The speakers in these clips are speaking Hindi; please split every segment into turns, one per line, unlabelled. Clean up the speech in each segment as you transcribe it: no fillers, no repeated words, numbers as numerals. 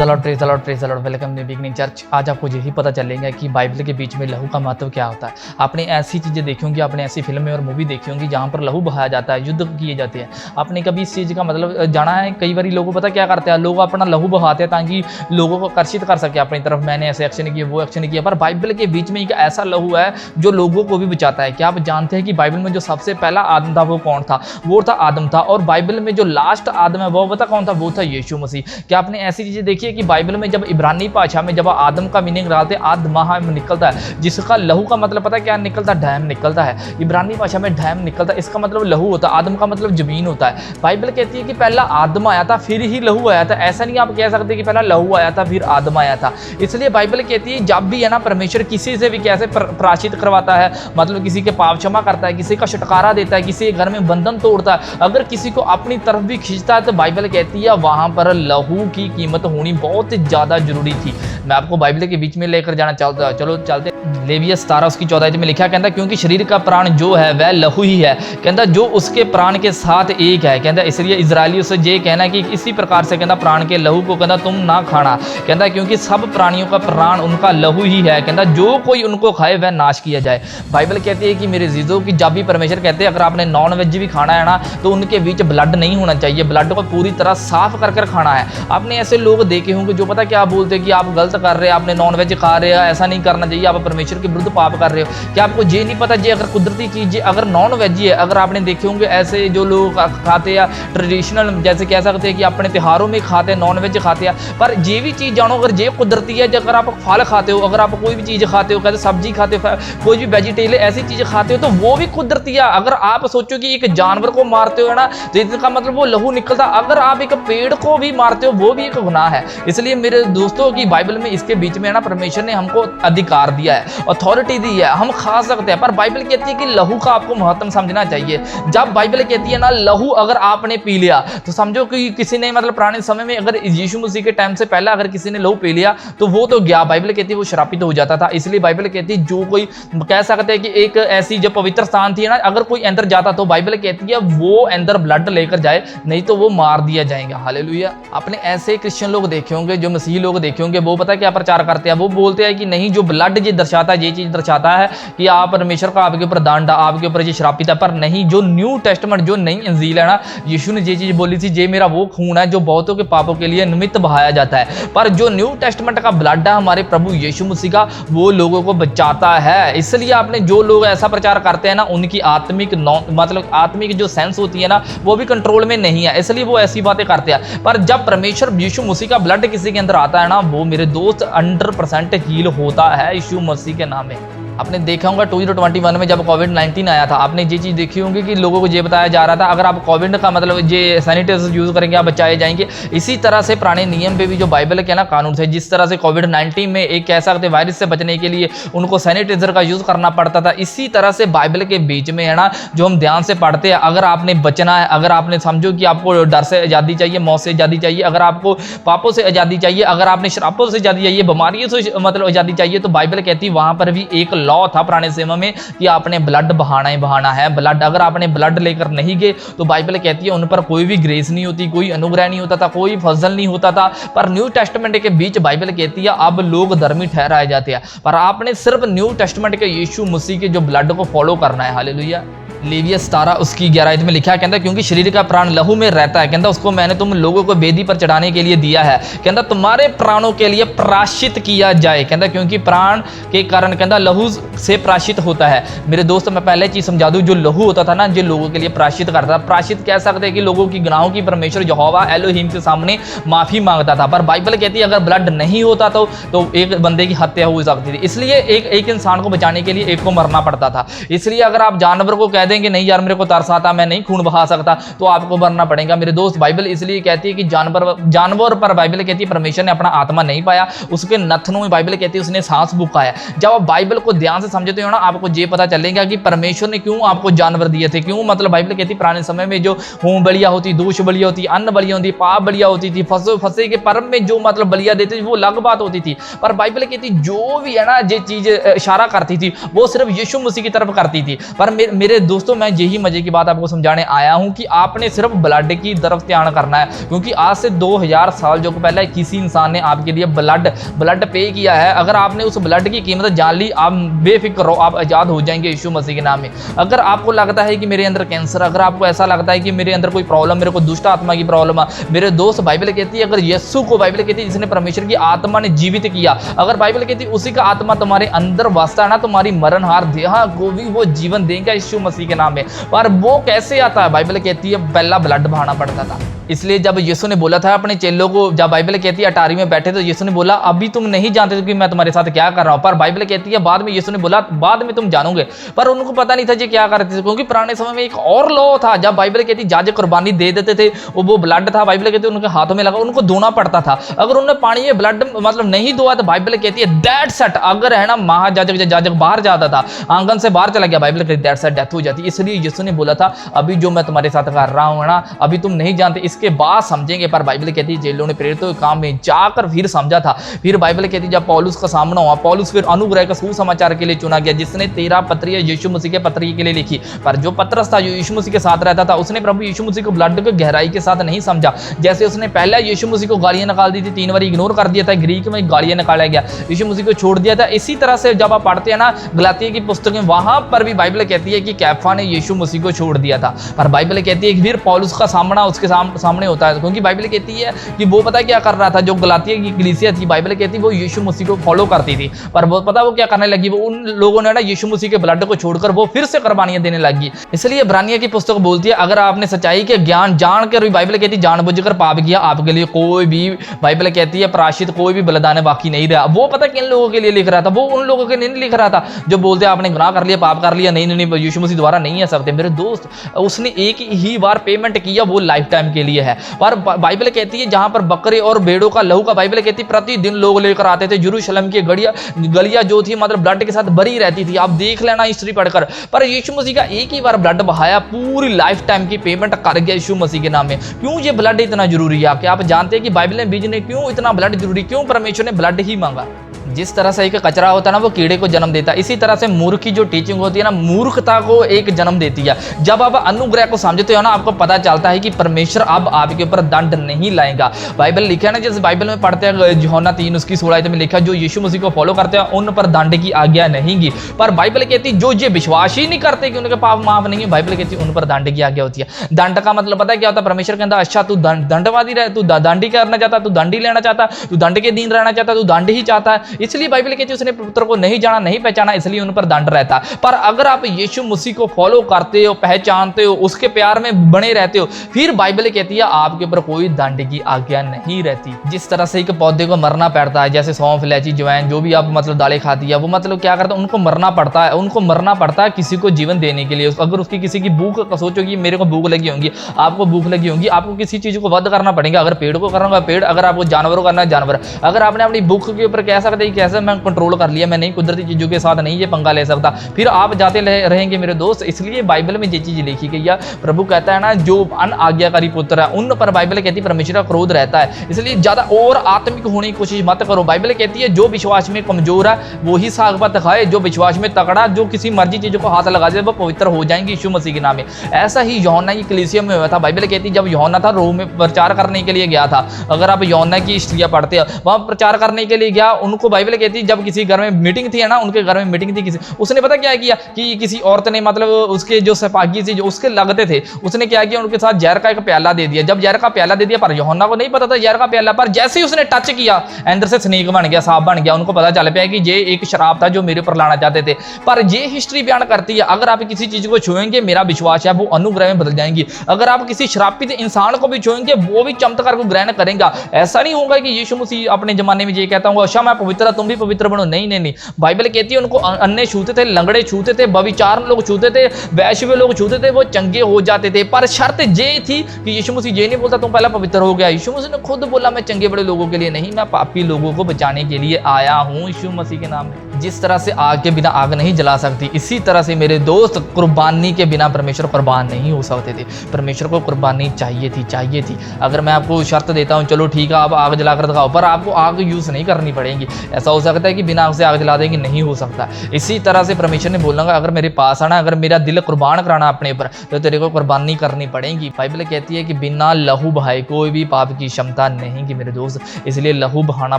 The Lord, praise the Lord, praise the Lord. Welcome new beginning church. आज आपको यही पता चलेगा कि बाइबल के बीच में लहू का महत्व क्या होता है। आपने ऐसी चीज़ें देखी होंगी, आपने ऐसी फिल्में और मूवी देखी होंगी जहाँ पर लहू बहाया जाता है, युद्ध किए जाते हैं। आपने कभी इस चीज़ का मतलब जाना है? कई बार लोगों पता क्या करते हैं, लोग अपना लहू बहाते हैं ताकि लोगों को आकर्षित कर सके अपनी तरफ। मैंने ऐसे एक्शन किए, वो एक्शन किया। पर बाइबल के बीच में एक ऐसा लहू है जो लोगों को भी बचाता है। क्या आप जानते हैं कि बाइबल में जो सबसे पहला आदम था वो कौन था? वो था आदम था। और बाइबल में जो लास्ट आदम है वो पता कौन था? वो था यीशु मसीह। क्या आपने ऐसी चीज़ें देखी है कि बाइबल में जब इब्रानी भाषा में जब आदम का मीनिंग डालते आदमहा निकलता है, जिसका लहू का मतलब पता क्या निकलता? डैम निकलता है। इब्रानी भाषा में डैम निकलता है, इसका मतलब लहू होता है। आदम का मतलब जमीन होता है। बाइबल कहती है कि पहला आदम आया था फिर ही लहू आया था। ऐसा नहीं आप कह सकते कि पहला लहू आया था फिर आदम आया था। इसलिए बाइबल कहती है जब भी है ना परमेश्वर किसी से भी कैसे प्रायश्चित करवाता है, मतलब किसी के पाप क्षमा करता है, किसी का छुटकारा देता है, किसी के घर में बंधन तोड़ता है, अगर किसी को अपनी तरफ भी खींचता है तो बाइबल कहती है वहां पर लहू की कीमत होनी बहुत ज़्यादा जरूरी थी। मैं आपको बाइबल के बीच में लेकर जाना चाहता हूं। चलो चलते। लेविया 17 उसकी 14 में लिखा कहता क्योंकि शरीर का प्राण जो है वह लहू ही है, कहता जो उसके प्राण के साथ एक है। कहता इसलिए इजरायलियों से ये कहना कि इसी प्रकार से कहता प्राण के लहू को कहता तुम ना खाना, कहता क्योंकि सब प्राणियों का प्राण उनका लहू ही है, कहता जो कोई उनको खाए वह नाश किया जाए। बाइबल कहती है कि मेरे जीजों की जब भी परमेश्वर कहते हैं अगर आपने नॉन वेज भी खाना है ना तो उनके बीच ब्लड नहीं होना चाहिए, ब्लड को पूरी तरह साफ कर खाना है। आपने ऐसे लोग देखे होंगे जो पता क्या बोलते हैं कि आप गलत कर रहे हैं, आपने नॉन वेज खा रहे हैं, ऐसा नहीं करना चाहिए, आप परमेश्वर के विरुद्ध पाप कर रहे हो। क्या आपको ये नहीं पता जी अगर कुदरती चीज अगर नॉन वेज ही है, अगर आपने देखे होंगे ऐसे जो लोग खाते हैं ट्रेडिशनल जैसे कह सकते हैं कि अपने त्योहारों में खाते हैं नॉन वेज खाते हैं, पर ये भी चीज़ जानो अगर ये कुदरती है, अगर आप फल खाते हो, अगर आप कोई भी चीज़ खाते हो, कहते सब्जी खाते हो, कोई भी वेजिटेबल ऐसी चीज़ खाते हो तो वो भी कुदरती है। अगर आप सोचो कि एक जानवर को मारते हो ना तो इसका मतलब वो लहू निकलता, अगर आप एक पेड़ को भी मारते हो वो भी एक गुनाह है। इसलिए मेरे दोस्तों की बाइबल में इसके बीच में ना परमेश्वर ने हमको अधिकार दिया है, अथॉरिटी दी है, हम खा सकते हैं। पर बाइबल कहती है कि लहू का आपको महत्व समझना चाहिए। जब बाइबल कहती है ना लहू अगर आपने पी लिया तो समझो कि किसी ने मतलब पुराने समय में अगर यीशु मसीह के टाइम से पहले अगर किसी ने लहू पी लिया तो वो तो गया, बाइबल कहती है वो श्रापित हो जाता था। इसलिए बाइबल कहती है जो कोई कह सकते हैं कि एक ऐसी जो पवित्र स्थान थी ना अगर कोई अंदर जाता तो बाइबल कहती है वो अंदर ब्लड लेकर जाए, नहीं तो वो मार दिया जाएगा। हालेलुया। आपने ऐसे क्रिश्चियन लोग देखे होंगे, जो मसीही लोग देखे होंगे, वो पता क्या प्रचार करते हैं, वो बोलते हैं कि नहीं जो ब्लड ये दर्शाता है, ये चीज दर्शाता है कि आप परमेश्वर का आपके ऊपर दंड, आपके ऊपर ये श्रापित है। पर नहीं, जो न्यू टेस्टमेंट जो नई अंजील है ना, यीशु ने ये चीज बोली थी ये मेरा वो खून है जो बहुतों के पापों के लिए निमित्त बहाया जाता है। पर जो न्यू टेस्टमेंट का ब्लड है हमारे प्रभु यीशु मसीह का, वो लोगों को बचाता है। इसलिए आपने जो लोग ऐसा प्रचार करते हैं ना उनकी आत्मिक मतलब आत्मिक जो सेंस होती है ना वो भी कंट्रोल में नहीं है, इसलिए वो ऐसी बातें करते हैं। पर जब परमेश्वर यीशु मसीह का ब्लड किसी के अंदर आता है ना वो मेरे दोस्त 100% हील होता है यीशु मसीह के नाम में। आपने देखा होगा 2021 में जब कोविड-19 आया था, आपने ये चीज़ देखी होंगी कि लोगों को ये बताया जा रहा था अगर आप कोविड का मतलब ये सैनिटाइजर यूज़ करेंगे आप बचाए जाएंगे। इसी तरह से पुराने नियम पे भी जो बाइबल के ना कानून थे, जिस तरह से कोविड-19 में एक कह सकते वायरस से बचने के लिए उनको सैनिटाइजर का यूज़ करना पड़ता था, इसी तरह से बाइबल के बीच में है ना जो हम ध्यान से पढ़ते हैं, अगर आपने बचना है, अगर आपने समझो कि आपको डर से आज़ादी चाहिए, मौत से आज़ादी चाहिए, अगर आपको पापों से आज़ादी चाहिए, अगर आपने शराबों से आज़ादी चाहिए, बीमारियों से मतलब आज़ादी चाहिए, तो बाइबल कहती है वहाँ पर भी एक लॉ था पुराने समय में कि आपने ब्लड बहाना ही बहाना है। ब्लड अगर आपने ब्लड लेकर नहीं गए तो बाइबल कहती है उन पर कोई भी ग्रेस नहीं होती, कोई अनुग्रह नहीं होता था, कोई फजल नहीं होता था। पर न्यू टेस्टमेंट के बीच बाइबल कहती है अब लोग धर्मी ठहराए जाते हैं, पर आपने सिर्फ न्यू टेस्टमेंट के यीशु मसीह के जो ब्लड को फॉलो करना है। हालेलुया। लेविया 17 उसकी 11 में लिखा कहता क्योंकि शरीर का प्राण लहू में रहता है, कहता उसको मैंने तुम लोगों को वेदी पर चढ़ाने के लिए दिया है, कहता तुम्हारे प्राणों के लिए प्रायश्चित किया जाए, कहता क्योंकि प्राण के कारण कहता लहू से प्रायश्चित होता है। मेरे दोस्त मैं पहले चीज समझा दूं, जो लहू होता था ना जो लोगों के लिए प्रायश्चित करता था, प्रायश्चित कह सकते हैं कि लोगों की गुनाहों की परमेश्वर यहोवा एलोहिम के सामने माफी मांगता था। पर बाइबल कहती है अगर ब्लड नहीं होता तो एक बंदे की हत्या हो सकती थी, इसलिए एक इंसान को बचाने के लिए एक को मरना पड़ता था। इसलिए अगर आप जानवर को कह देंगे नहीं यार मेरे को तरस आता मैं नहीं खून बहा सकता तो आपको मरना पड़ेगा। मेरे दोस्त बाइबल इसलिए कहती है कि जानवर पर बाइबल कहती है परमेश्वर ने अपना आत्मा नहीं पाया, उसके नथनों में बाइबल कहती है उसने सांस फूंका है। जब आप बाइबल को ध्यान से समझते हो ना आपको ये पता चलेगा कि परमेश्वर ने क्यों आपको जानवर दिए थे, क्यों मतलब बाइबल कहती है पुराने समय में जो होम बलिया होती, दोष बलिया होती, अन्न बलिया होती, पाप बलिया होती थी, फंसे के पर्व में जो मतलब बलिया देते थे वो अलग बात होती थी। पर बाइबल कहती जो भी है ना ये चीज इशारा करती थी वो सिर्फ यीशु मसीह की तरफ करती थी। पर मेरे दोस्त दोस्तों मैं यही मजे की बात आपको समझाने आया हूं कि आपने सिर्फ ब्लड की तरफ ध्यान करना है, क्योंकि आज से 2000 साल जो पहले किसी इंसान ने आपके लिए ब्लड पे किया है। अगर आपने उस ब्लड की कीमत जान ली, आप बेफिक्र रहो, आप आजाद हो जाएंगे यीशु मसीह के नाम में। अगर आपको लगता है कि मेरे अंदर कैंसर, अगर आपको ऐसा लगता है कि मेरे अंदर कोई प्रॉब्लम, मेरे को दुष्ट आत्मा की प्रॉब्लम है, मेरे दोस्त बाइबल कहती है अगर यीशु को बाइबल कहती है जिसने परमेश्वर की आत्मा ने जीवित किया, अगर बाइबल कहती है उसी का आत्मा तुम्हारे अंदर बसता है ना, तुम्हारी मरणहार देह को भी वो जीवन देगा यीशु मसीह के नाम में। पर वो कैसे आता है? बाइबल कहती है पहला ब्लड बहाना पड़ता था। इसलिए जब यीशु ने बोला था अपने चेलों को, जब बाइबल कहती है अटारी में बैठे तो यीशु ने बोला अभी तुम नहीं जानते कि मैं तुम्हारे साथ क्या कर रहा हूं, पर बाइबल कहती है बाद में यीशु ने बोला बाद में तुम जानोगे। पर उनको पता नहीं था ये क्या करते थे, क्योंकि पुराने समय में एक और लॉ था। जब बाइबल कहती जाज कुर्बानी दे देते थे, वो ब्लड था, बाइबल कहती है उनके हाथों में लगा, उनको धोना पड़ता था। अगर उन्होंने पानी में ब्लड मतलब नहीं धोआ तो बाइबल कहती है दैट सेट, अगर है ना महाजाजक बाहर जाता था, आंगन से बाहर चला गया, बाइबल कहती है दैट सेट डेथ हो जाती। इसलिए यीशु ने बोला था अभी जो मैं तुम्हारे साथ कर रहा हूं ना, अभी तुम नहीं जानते, इसके बाद समझेंगे। पर बाइबल कहती है जेलों ने प्रेरित काम में जाकर फिर समझा था। फिर बाइबल कहती है जब पौलुस का सामना हुआ, पौलुस फिर अनुग्रह का सुसमाचार के लिए चुना गया, जिसने 13 पत्रियां यीशु मसीह के पत्री के लिए लिखी। पर जो पतरस था जो यीशु मसीह के साथ रहता था, उसने प्रभु यीशु मसीह को ब्लड को गहराई के साथ नहीं समझा। जैसे उसने पहले यीशु मसीह को गालियां निकाल दी थी, 3 बार इग्नोर कर दिया था, ग्रीक में गालियां निकाला गया, यीशु मसीह को छोड़ दिया था। इसी तरह से जब आप पढ़ते हैं ना गलातिया की पुस्तक में, वहां पर भी बाइबल कहती है कि कैफा ने यीशु मसीह को छोड़ दिया था। पर बाइबल कहती है कि फिर पौलुस का सामना उसके सामने होता है, क्योंकि बाइबल कहती है कि वो पता क्या कर रहा था, जो गलातिया की कलीसिया थी, बाइबल कहती है वो यीशु मसीह को फॉलो करती थी। पर वो पता वो क्या करने लगी, वो उन लोगों ने ना यीशु मसीह के ब्लड को छोड़कर वो फिर से कुर्बानियां देने लगी। इसलिए इब्रानियों की पुस्तक बोलती है अगर आपने सच्चाई के ज्ञान जानकर भी, बाइबल कहती है जानबूझकर पाप किया, आपके लिए कोई भी, बाइबल कहती है प्रायश्चित कोई भी बलिदान बाकी नहीं रहा। वो पता किन लोगों के लिए लिख रहा था, वो उन लोगों के लिए नहीं लिख रहा था जो बोलते आपने गुनाह कर लिया, पाप कर लिया, नहीं यीशु मसीह द्वारा नहीं है सकते। मेरे दोस्त, उसने एक ही बार पेमेंट किया, वो लाइफ टाइम के लिए है। पर बाइबल कहती है जहां पर बकरे और भेड़ों का लहू का, बाइबल कहती प्रतिदिन लोग लेकर आते थे, यरूशलेम की गलियां जो थी मतलब ब्लड के साथ भरी रहती थी, आप देख लेना हिस्ट्री पढ़कर। पर यीशु मसीह का एक ही बार ब्लड बहाया, पूरी लाइफ टाइम की पेमेंट कर गया यीशु मसीह के नाम में। क्यों ये ब्लड इतना जरूरी है? क्या आप जानते हैं कि बाइबल में बीज ने क्यों इतना ब्लड जरूरी, क्यों परमेश्वर ने ब्लड ही मांगा? जिस तरह से एक कचरा होता है ना वो कीड़े को जन्म देता है, इसी तरह से मूर्ख की जो टीचिंग होती है ना मूर्खता को एक जन्म देती है। जब आप अनुग्रह को समझते हो ना, आपको पता चलता है कि परमेश्वर अब आपके ऊपर दंड नहीं लाएगा। बाइबल लिखा है ना, जैसे बाइबल में पढ़ते हैं यूहन्ना 3:16 में लिखा जो यीशु मसीह को फॉलो करते हैं उन पर दंड की आज्ञा नहीं गी। पर बाइबल कहती जो ये विश्वास ही नहीं करते कि उनके पाप माफ नहीं है, बाइबल कहती उन पर दंड की आज्ञा होती है। दंड का मतलब पता है क्या होता है? परमेश्वर के अंदर अच्छा तू दंडवादी रहे, तू दंडी करना चाहता, तू दंडी लेना चाहता, तू दंड के दिन रहना चाहता, तू दंड ही चाहता है। इसलिए बाइबल कहती है उसने पुत्र को नहीं जाना, नहीं पहचाना, इसलिए उन पर दंड रहता है। पर अगर आप यीशु मसीह को फॉलो करते हो, पहचानते हो, उसके प्यार में बने रहते हो, फिर बाइबल कहती है आपके ऊपर कोई दंड की आज्ञा नहीं रहती। जिस तरह से एक पौधे को मरना पड़ता है, जैसे सौंफ, इलायची, जवैन, जो भी आप मतलब दालें खाती है, वो मतलब क्या करता है, उनको मरना पड़ता है। उनको मरना पड़ता है किसी को जीवन देने के लिए। अगर उसकी किसी की भूख, सोचो कि मेरे को भूख लगी होगी, आपको भूख लगी होगी, आपको किसी चीज को वध करना पड़ेगा। अगर पेड़ को करना होगा पेड़, अगर आपको जानवरों को करना है जानवर। अगर आपने अपनी भूख के ऊपर कह सकते कैसे मैं कंट्रोल कर लिया, मैं नहीं कुदरती चीजों के साथ नहीं ये पंगा ले सकता, फिर आप जाते रहेंगे मेरे दोस्त। इसलिए बाइबल में ये चीज लिखी गई है। प्रभु कहता है ना जो अन आज्ञाकारी पुत्र है उन पर बाइबल कहती है परमेश्वर का क्रोध रहता है। इसलिए ज्यादा और आत्मिक होने की कोशिश मत करो। बाइबल कहती है जो विश्वास में कमजोर है वो ही साग पात खाए, जो विश्वास में तगड़ा, जो किसी मर्जी चीजों को हाथ लगा दे वो पवित्र हो जाएंगे यीशु मसीह के नाम में। ऐसा ही यूहन्ना की कलीसिया में हुआ था। बाइबल कहती है जब यूहन्ना था रोम में प्रचार करने के लिए गया था। अगर आप यूहन्ना की हिस्ट्री पढ़ते हो, वहां प्रचार करने के लिए गया, उनको बाइबल कहती है जब किसी घर में मीटिंग थी ना, उनके घर में मीटिंग थी किसी, उसने पता क्या किया कि किसी औरत ने मतलब उसके जो सपागी से जो उसके लगते थे, उसने क्या किया उनके साथ जहर का एक प्याला दे दिया। जब जहर का प्याला दे दिया, पर यूहन्ना को नहीं पता था जहर का प्याला, पर जैसे ही उसने टच किया अंदर से स्नेक बन गया, सांप बन गया। उनको पता चल पाया कि ये एक शराब था जो मेरे ऊपर लाना चाहते थे। पर ये हिस्ट्री बयान करती है अगर आप किसी चीज को छुएंगे, मेरा विश्वास है वो अनुग्रह में बदल जाएंगी। अगर आप किसी श्रापित इंसान को भी छुएंगे, वो भी चमत्कार को ग्रहण करेगा। ऐसा नहीं होगा कि यीशु मसीह अपने जमाने में ये कहता हूँ अच्छा मैं पवित्र, तुम भी पवित्र बनो। नहीं नहीं नहीं, बाइबल कहती है उनको अन्य छूते थे, लंगड़े छूते थे, व्यभिचार लोग छूते थे, वैश्य लोग छूते थे, वो चंगे हो जाते थे। पर शर्त ये थी कि यीशु मसीह ये नहीं बोलता तुम पहला पवित्र हो गया। यीशु मसीह ने खुद बोला मैं चंगे बड़े लोगों के लिए नहीं, मैं पापी लोगों को बचाने के लिए आया हूँ यीशु मसीह के नाम में। जिस तरह से आग के बिना आग नहीं जला सकती, इसी तरह से मेरे दोस्त कुर्बानी के बिना परमेश्वर कुर्बान नहीं हो सकते थे। परमेश्वर को कुर्बानी चाहिए थी। अगर मैं आपको शर्त देता हूँ चलो ठीक है आप आग जलाकर दिखाओ, पर आपको आग यूज नहीं करनी पड़ेगी। ऐसा हो सकता है कि बिना आग से आग जला देंगे, नहीं हो सकता। इसी तरह से परमेश्वर ने बोला अगर मेरे पास आना, अगर मेरा दिल कुर्बान कराना अपने ऊपर, तो तेरे को कुर्बानी करनी पड़ेगी। बाइबल कहती है कि बिना लहू बहाए कोई भी पाप की क्षमता नहीं कि मेरे दोस्त, इसलिए लहू बहाना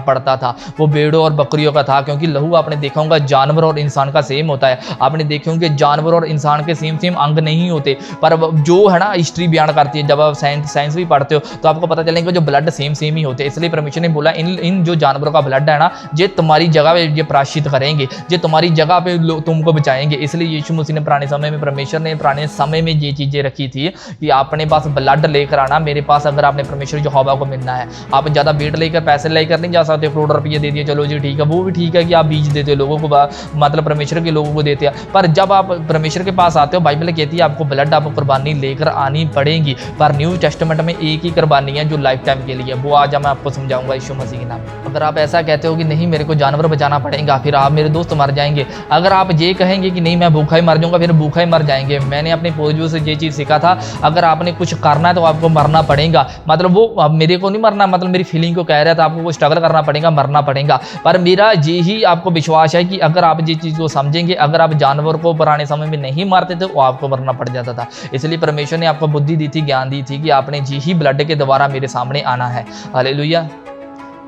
पड़ता था। वो भेड़ों और बकरियों का था, क्योंकि लहू आपने देखा होगा जानवर और इंसान का सेम होता है। आपने देखे होंगे जानवर और इंसान के सेम सेम अंग नहीं होते, पर जो है ना हिस्ट्री बयान करती है, जब आप साइंस भी पढ़ते हो तो आपको पता चलेगा जो ब्लड सेम सेम ही होते हैं। इसलिए परमेश्वर ने बोला इन जो जानवरों का ब्लड है ना, ये तुम्हारी जगह पे ये प्रायश्चित करेंगे, ये तुम्हारी जगह पे तुमको बचाएंगे। इसलिए यीशु मसीह ने पुराने समय में, परमेश्वर ने पुराने समय में ये चीज़ें रखी थी कि अपने पास ब्लड लेकर आना। मेरे पास अगर आपने परमेश्वर यहोवा को मिलना है, आप ज़्यादा भेंट लेकर पैसे लेकर नहीं जा सकते, करोड़ रुपये दे दिए चलो जी ठीक है, वो भी ठीक है कि आप बीज देते हो लोगों को, मतलब परमेश्वर के लोगों को देते हैं। पर जब आप परमेश्वर के पास आते हो, बाइबल कहती है आपको ब्लड, आपको कुर्बानी लेकर आनी पड़ेगी। पर न्यू टेस्टामेंट में एक ही कुर्बानी है जो लाइफ टाइम के लिए, वो आज मैं आपको समझाऊंगा यीशु मसीह के नाम। अगर आप ऐसा कहते हो कि नहीं मेरे को जानवर बचाना पड़ेगा, फिर आप मेरे दोस्त मर जाएंगे। अगर आप ये कहेंगे कि नहीं मैं भूखा ही मर जाऊंगा, फिर भूखा ही मर जाएंगे। मैंने अपने पूर्वजों से ये चीज़ सीखा था, अगर आपने कुछ करना है तो आपको मरना पड़ेगा। मतलब वो अब मेरे को नहीं मरना, मतलब मेरी फीलिंग को कह रहा था, आपको स्ट्रगल करना पड़ेगा, मरना पड़ेगा। पर मेरा ये ही आपको विश्वास है कि अगर आप ये चीज़ को समझेंगे, अगर आप जानवर को पुराने समय में नहीं मारते थे, वो आपको मरना पड़ जाता था। इसलिए परमेश्वर ने आपको बुद्धि दी थी, ज्ञान दी थी कि आपने जी ही ब्लड के द्वारा मेरे सामने आना है। हालेलुया।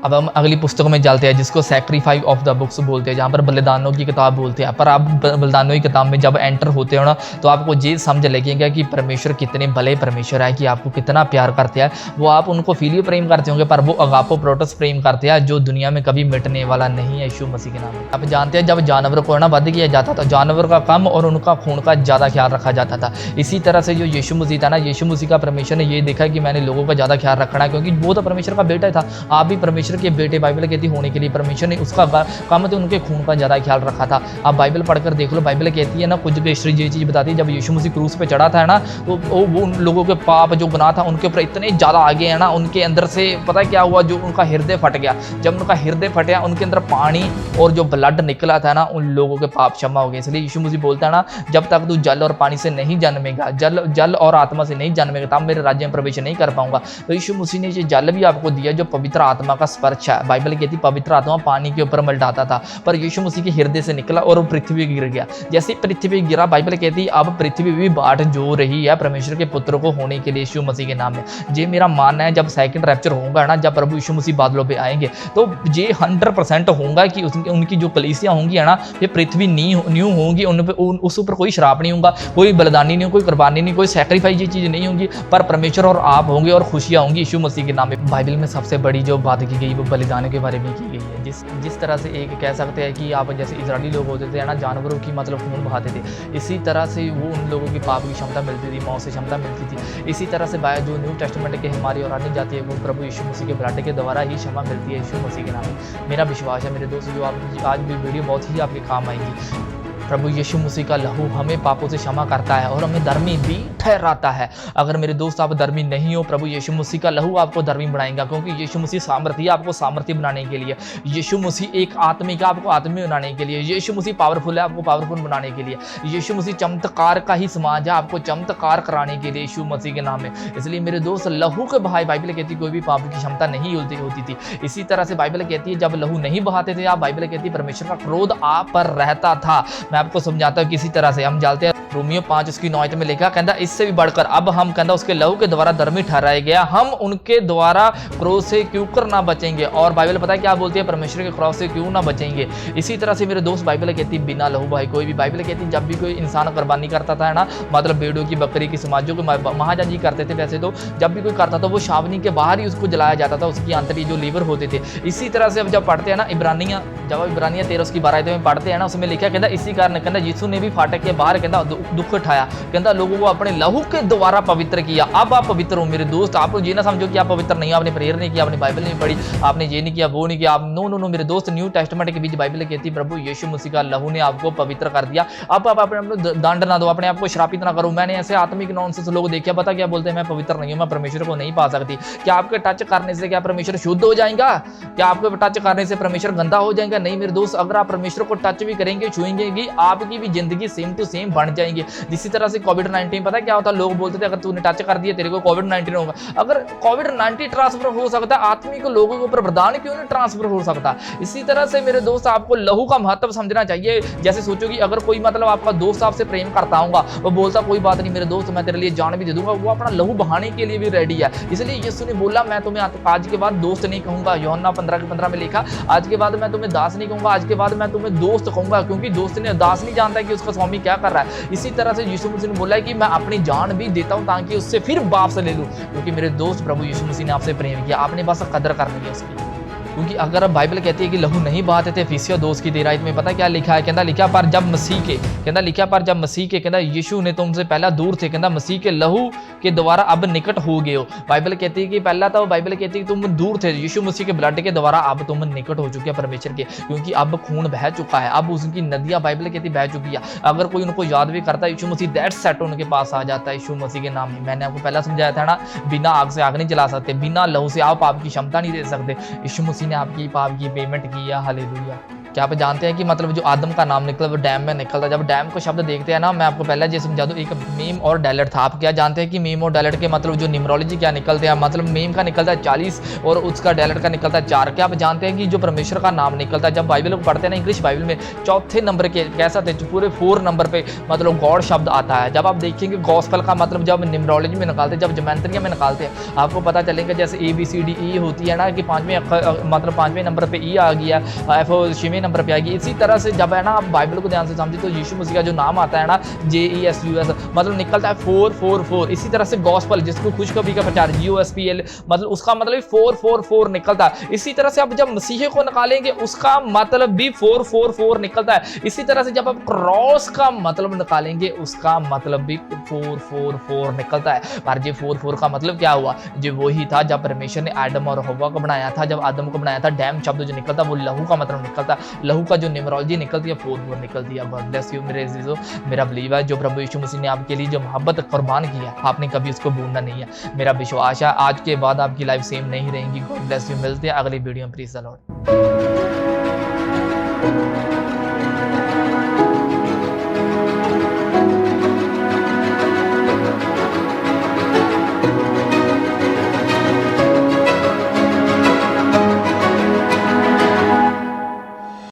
अब हम अगली पुस्तक में चलते हैं, जिसको सैक्रिफाइस ऑफ द बुक्स बोलते हैं, जहाँ पर बलिदानों की किताब बोलते हैं। पर आप बलिदानों की किताब में जब एंटर होते हो ना, तो आपको ये समझ लगेगा कि परमेश्वर कितने भले परमेश्वर है, कि आपको कितना प्यार करते हैं। वो आप उनको फिलियो प्रेम करते होंगे, पर वो अगापो प्रोटस प्रेम करते हैं, जो दुनिया में कभी मिटने वाला नहीं है, यीशु मसीह के नाम में। आप जानते हैं जब जानवर को ना वध किया जाता था, जानवर का कम और उनका खून का ज़्यादा ख्याल रखा जाता था। इसी तरह से जो यीशु मसीह था ना, यीशु मसीह का परमेश्वर ने ये देखा कि मैंने लोगों का ज़्यादा ख्याल रखना है, क्योंकि वो तो परमेश्वर का बेटा था। आप भी परमेश्वर के बेटे बाइबल कहती होने के लिए परमेश्वर ने उसका काम तो उनके खून का ज़्यादा ख्याल रखा था। आप बाइबल पढ़कर देख लो, बाइबल कहती है ना, कुछ हिस्ट्री ये चीज़ बताती है, जब यीशु मसीह क्रूस पे चढ़ा था ना, तो वो उन लोगों के पाप जो गुनाह था उनके ऊपर इतने ज़्यादा आ गए हैं ना, उनके अंदर से पता क्या हुआ, जो उनका हृदय फट गया। जब उनका हृदय फटा, उनके अंदर पानी और जो ब्लड निकला था ना, उन लोगों के पाप क्षमा हो गए। इसलिए यीशु मसीह बोलता है ना, जब तक तू जल और पानी से नहीं जन्मेगा, जल और आत्मा से नहीं जन्मेगा, तब मेरे राज्य में प्रवेश नहीं कर पाऊंगा। तो यीशु मसीह ने ये जल भी आपको दिया, जो पवित्र आत्मा का स्पर्श है। बाइबल कहती पवित्र आत्मा पानी के ऊपर मलटाता था, पर यीशु मसीह के हृदय से निकला और वो पृथ्वी गिर गया। जैसे पृथ्वी गिरा, बाइबल कहती है अब पृथ्वी भी बाट जो रही है परमेश्वर के पुत्र को होने के लिए यीशु मसीह के नाम में। ये मेरा मानना है, जब सेकंड रैप्चर होगा ना, जब प्रभु यीशु मसीह बादलों पे आएंगे, तो ये 100% होगा कि उनकी जो कलीसियां होंगी है ना, ये पृथ्वी न्यू होंगी, उन पे उस ऊपर कोई श्राप नहीं होगा, कोई बलिदानी नहीं, कोई कुर्बानी नहीं, कोई सैक्रिफाइस, ये चीज़ नहीं होंगी, पर परमेश्वर और आप होंगे और खुशियाँ होंगी यीशु मसीह के नाम में। बाइबल में सबसे बड़ी जो बात की गई वो बलिदान के बारे में की गई है। जिस तरह से एक कह सकते हैं कि आप जैसे इजरायली लोग होते थे ना, जानवरों की मतलब खून बहाते थे, इसी तरह से वो उन लोगों की पाप की क्षमता मिलती थी, मौत से क्षमता मिलती थी। इसी तरह से जो न्यू टेस्टामेंट के हमारी और आने जाती है, वो प्रभु यीशु मसीह के ब्लड के द्वारा ही क्षमा मिलती है यीशु मसीह के नाम में। मेरा विश्वास है मेरे दोस्त, जो आप आज भी वीडियो बहुत ही आपके काम आएंगी। प्रभु यीशु मसीह का लहू हमें पापों से क्षमा करता है और हमें धर्मी भी ठहराता है। अगर मेरे दोस्त आप धर्मी नहीं हो, प्रभु यीशु मसीह का लहू आपको धर्मी बनाएगा, क्योंकि यीशु मसीह सामर्थी है आपको सामर्थी बनाने के लिए। यीशु मसीह एक आत्मिक है आपको आत्मिक बनाने के लिए। यीशु मसीह पावरफुल है आपको पावरफुल बनाने के लिए। यीशु मसीह चमत्कार का ही समाज है आपको चमत्कार कराने के लिए यीशु मसीह के नाम में। इसलिए मेरे दोस्त लहू के बहाए बाइबल कहती कोई भी पाप की क्षमता नहीं होती थी। इसी तरह से बाइबल कहती है जब लहू नहीं बहाते थे आप, बाइबल कहती है परमेश्वर का क्रोध आप पर रहता था। मैं आपको समझाता हूँ किसी तरह से। हम जानते हैं रोमियो 5 उसकी 9 में लिखा, कहता इससे भी बढ़कर अब हम कहता उसके लहू के द्वारा धर्मी ठहराए गया, हम उनके द्वारा क्रोध से क्यों कर ना बचेंगे। और बाइबल पता है क्या बोलती है, परमेश्वर के क्रोध से क्यों ना बचेंगे। इसी तरह से मेरे दोस्त बाइबल कहती बिना लहू बहाए कोई भी, बाइबल कहती जब भी कोई इंसान कुर्बानी करता था ना, मतलब भेड़ों की बकरी की समाजों के महाजन जी करते थे, वैसे तो जब भी कोई करता था वो छावनी के बाहर ही उसको जलाया जाता था, उसकी आंतरिक जो लीवर होते थे। इसी तरह से अब जब पढ़ते हैं ना इब्रानियां, जब इब्रानियां 13 उसकी 12 में पढ़ते हैं ना, उसमें लिखा कहता इसी कारण कहता यीशु ने भी फाटक के बाहर कहता दुख उठाया, कहता लोगों को अपने लहू के द्वारा पवित्र किया। अब आप पवित्र हो मेरे दोस्त। आप ये ना समझो कि आप पवित्र नहीं, आपने प्रेयर नहीं किया, आपने बाइबल नहीं पढ़ी, आपने ये नहीं किया वो नहीं किया, आप नो मेरे दोस्त। न्यू टेस्टामेंट के बीच बाइबल कहती प्रभु यीशु मसीह का लहू ने आपको पवित्र कर दिया। अब आप अपने दंड ना दो, अपने आप को श्रापित ना करो। मैंने ऐसे आत्मिक नॉनसेंस लोग देखे, पता क्या बोलते हैं, मैं पवित्र नहीं हूं, मैं परमेश्वर को नहीं पा सकती। क्या आपके टच करने से क्या परमेश्वर शुद्ध हो जाएगा? क्या आपके टच करने से परमेश्वर गंदा हो जाएगा? नहीं मेरे दोस्त, अगर आप परमेश्वर को टच भी करेंगे, छुएंगे भी, आपकी भी जिंदगी सेम टू सेम बन जाएंगी। जिस तरह से कोविड-19 पता है क्या होता है, लोग बोलते थे अगर तूने टच कर दिया तेरे को कोविड-19 होगा। अगर कोविड-19 ट्रांसफर हो सकता है, आत्मिक लोगों के ऊपर वरदान क्यों नहीं ट्रांसफर हो सकता। इसी तरह से मेरे दोस्त आपको लहू का महत्व समझना चाहिए। जैसे सोचो कि अगर कोई मतलब आपका दोस्त आपसे प्रेम करता होगा, वो बोलता कोई बात नहीं मेरे दोस्त, मैं तेरे लिए जान भी दे दूंगा, वो अपना लहू बहाने के लिए भी रेडी है। इसलिए यीशु ने बोला मैं तुम्हें आज के बाद दोस्त नहीं कहूंगा। यूहन्ना 15:15 में लिखा, आज के बाद मैं तुम्हें दास नहीं कहूंगा, आज के बाद मैं तुम्हें दोस्त कहूंगा, क्योंकि दोस्त ने दास नहीं जानता है कि उसका स्वामी क्या कर रहा है। इसी तरह से यीशु मसीह ने बोला है कि मैं अपनी जान भी देता हूं ताकि उससे फिर वापस ले लूं, क्योंकि मेरे दोस्त प्रभु यीशु मसीह ने आपसे प्रेम किया, आपने बस कदर करनी है उसकी। क्योंकि अगर अब बाइबल कहती है कि लहू नहीं बहाते थे इफिसियों 2 की 13 में पता क्या लिखा है, कहता लिखा पर जब मसीह के कहता यीशु ने तुमसे पहला दूर थे, कहता मसीह के लहू के द्वारा अब निकट हो गए हो। बाइबल कहती है कि पहला तो बाइबल कहती है कि तुम दूर थे, यीशु मसीह के ब्लड के द्वारा अब तुम निकट हो चुके हैं परमेश्वर के, क्योंकि अब खून बह चुका है, अब उसकी नदियां बाइबल कहती बह चुकी है। अगर कोई उनको याद भी करता है यीशु मसीह दैट सेट उनके पास आ जाता है यीशु मसीह के नाम में। मैंने आपको पहला समझाया था ना, बिना आग से आग नहीं जला सकते, बिना लहू से आप पाप की क्षमता नहीं दे सकते। यीशु मसीह ने आपकी पाप की पेमेंट किया। हालेलुया। क्या आप जानते हैं कि मतलब जो आदम का नाम निकला वो डैम में निकलता। जब डैम को शब्द देखते हैं ना, मैं आपको पहले ये समझा दूं, एक मीम और डैलेट था। आप क्या जानते हैं कि मीम और डैलेट के मतलब जो न्यूमरोलॉजी क्या निकलते हैं, मतलब मीम का निकलता है 40 और उसका डैलेट का निकलता है 4। क्या आप जानते हैं कि जो परमेश्वर का नाम निकलता है, जब बाइबल को पढ़ते हैं ना इंग्लिश बाइबल में, चौथे नंबर के कैसा थे पूरे 4 नंबर पे मतलब गॉड शब्द आता है। जब आप देखेंगे गॉस्पेल का मतलब जब न्यूमरोलॉजी में निकालते हैं, जब जमैंत्रिया में निकालते हैं, आपको पता चलेगा जैसे ABCDE होती है ना कि 5वें नंबर पर E आ गया, F 6वें नंबर पर आ गई। इसी तरह से जब है ना आप बाइबल को ध्यान से समझे तो यीशु मसीह का जो नाम आता है ना JESUS मतलब निकलता है 444। इसी तरह से गॉस्पेल जिसको खुशखबरी का प्रचार GOSPL मतलब उसका मतलब 444 निकलता है। इसी तरह से आप जब मसीह को निकालेंगे उसका मतलब भी 444 निकलता है। इसी तरह से जब आप क्रॉस का मतलब निकालेंगे उसका मतलब भी 444 निकलता है। पर ये 44 का मतलब क्या हुआ, जो वही था जब परमेश्वर ने आदम और हव्वा को बनाया था। जब आदम को बनाया था डैम शब्द जो निकलता वो लहू का मतलब निकलता। लहू का जो न्यूमरोलॉजी निकलती है 44 निकलती है। गॉड ब्लेस यू मेरे अजीजों। मेरा बिलीव है जो प्रभु यीशु मसीह ने आपके लिए जो मोहब्बत कुर्बान किया आपने कभी उसको भूलना नहीं है। मेरा विश्वास है आज के बाद आपकी लाइफ सेम नहीं रहेगी। God bless you. मिलते हैं अगली वीडियो में। Please the Lord.